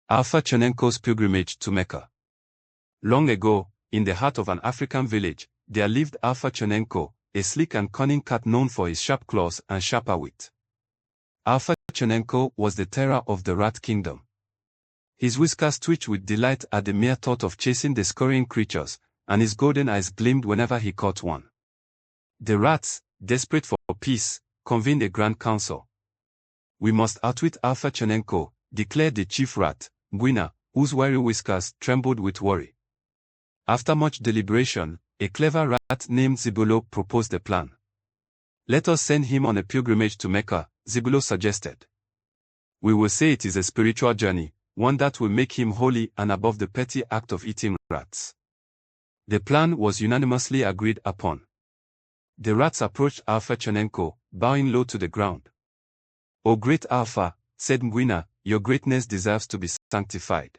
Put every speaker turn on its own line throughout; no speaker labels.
Alpha Chenenko's pilgrimage to Mecca. Long ago, in the heart of an African village, there lived Alpha Chenenko, a sleek and cunning cat known for his sharp claws and sharper wit. Alpha Chenenko was the terror of the rat kingdom. His whiskers twitched with delight at the mere thought of chasing the scurrying creatures, and his golden eyes gleamed whenever he caught one. The rats, desperate for peace, convened a grand council. "We must outwit Alpha Chenenko," declared the chief rat, Mgwina, whose wiry whiskers trembled with worry. After much deliberation, a clever rat named Zibulo proposed a plan. "Let us send him on a pilgrimage to Mecca," Zibulo suggested. "We will say it is a spiritual journey, one that will make him holy and above the petty act of eating rats." The plan was unanimously agreed upon. The rats approached Alpha Chenenko, bowing low to the ground. "O great Alpha," said Mgwina, "your greatness deserves to be sanctified.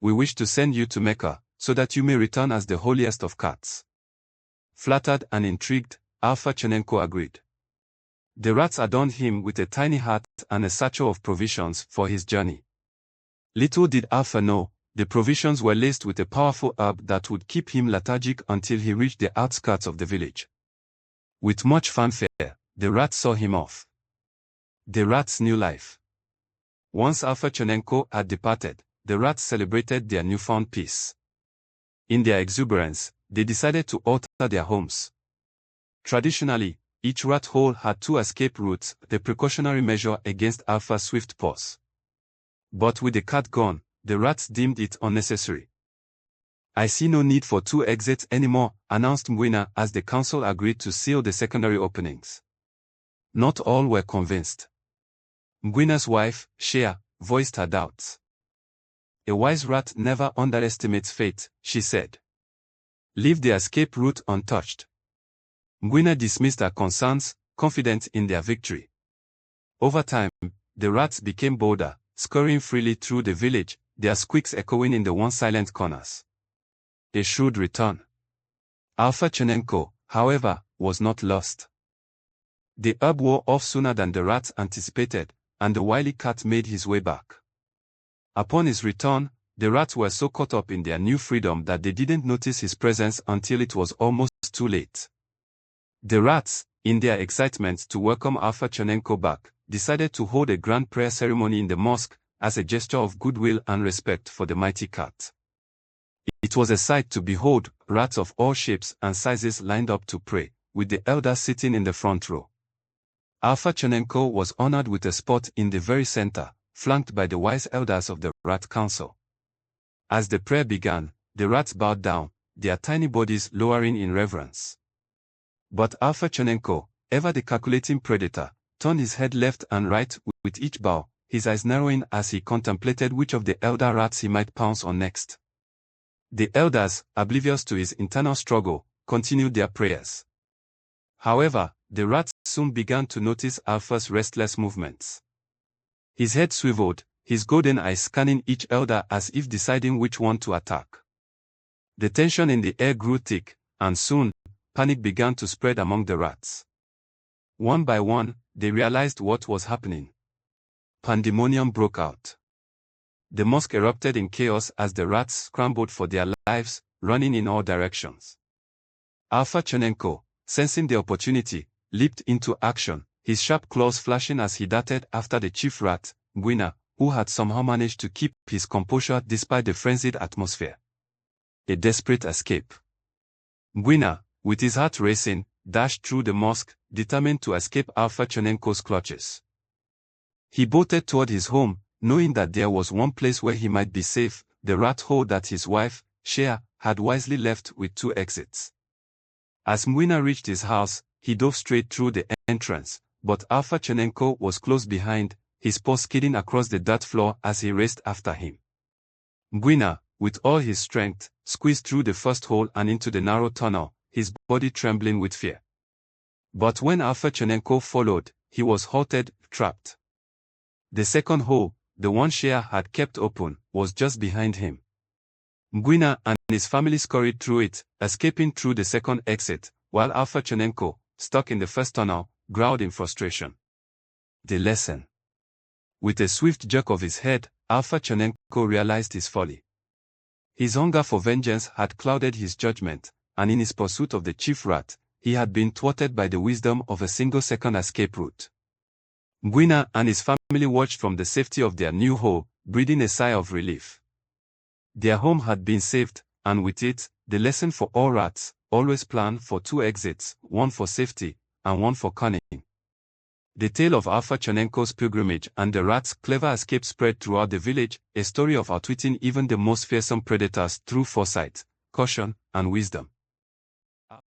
We wish to send you to Mecca, so that you may return as the holiest of cats." Flattered and intrigued, Alpha Chenenko agreed. The rats adorned him with a tiny hat and a satchel of provisions for his journey. Little did Alpha know, the provisions were laced with a powerful herb that would keep him lethargic until he reached the outskirts of the village. With much fanfare, the rats saw him off. The rats' new life. Once Alpha Chenenko had departed, the rats celebrated their newfound peace. In their exuberance, they decided to alter their homes. Traditionally, each rat hole had 2 escape routes, the precautionary measure against Alpha's swift paws. But with the cat gone, the rats deemed it unnecessary. "I see no need for 2 exits anymore," announced Mgwina as the council agreed to seal the secondary openings. Not all were convinced. Mgwina's wife, Shea, voiced her doubts. "A wise rat never underestimates fate," she said. "Leave the escape route untouched." Mgwina dismissed her concerns, confident in their victory. Over time, the rats became bolder, scurrying freely through the village, their squeaks echoing in the once silent corners. A shrewd return. Alpha Chenenko, however, was not lost. The herb wore off sooner than the rats anticipated, and the wily cat made his way back. Upon his return, the rats were so caught up in their new freedom that they didn't notice his presence until it was almost too late. The rats, in their excitement to welcome Alpha Chenenko back, decided to hold a grand prayer ceremony in the mosque as a gesture of goodwill and respect for the mighty cat. It was a sight to behold, rats of all shapes and sizes lined up to pray, with the elders sitting in the front row. Alpha Chenenko was honored with a spot in the very center, flanked by the wise elders of the Rat Council. As the prayer began, the rats bowed down, their tiny bodies lowering in reverence. But Alpha Chenenko, ever the calculating predator, turned his head left and right with each bow, his eyes narrowing as he contemplated which of the elder rats he might pounce on next. The elders, oblivious to his internal struggle, continued their prayers. However, the rats soon began to notice Alpha's restless movements. His head swiveled, his golden eyes scanning each elder as if deciding which one to attack. The tension in the air grew thick, and soon, panic began to spread among the rats. One by one, they realized what was happening. Pandemonium broke out. The mosque erupted in chaos as the rats scrambled for their lives, running in all directions. Alpha Chenenko, sensing the opportunity, leaped into action, his sharp claws flashing as he darted after the chief rat, Mgwina, who had somehow managed to keep his composure despite the frenzied atmosphere. A desperate escape. Mgwina, with his heart racing, dashed through the mosque, determined to escape Alpha Chenenko's clutches. He bolted toward his home, knowing that there was one place where he might be safe, the rat hole that his wife, Shea, had wisely left with 2 exits. As Mgwina reached his house, he dove straight through the entrance, but Alpha Chenenko was close behind, his paws skidding across the dirt floor as he raced after him. Mgwina, with all his strength, squeezed through the first hole and into the narrow tunnel, his body trembling with fear. But when Alpha Chenenko followed, he was halted, trapped. The second hole, the one Shea had kept open, was just behind him. Mgwina and his family scurried through it, escaping through the second exit, while Alpha Chenenko, stuck in the first tunnel, growled in frustration. The lesson. With a swift jerk of his head, Alpha Chenenko realized his folly. His hunger for vengeance had clouded his judgment, and in his pursuit of the chief rat, he had been thwarted by the wisdom of a single-second escape route. Mgwina and his family watched from the safety of their new hole, breathing a sigh of relief. Their home had been saved, and with it, the lesson for all rats: always plan for 2 exits, one for safety, and one for cunning. The tale of Alpha Chenenko's pilgrimage and the rat's clever escape spread throughout the village, a story of outwitting even the most fearsome predators through foresight, caution, and wisdom.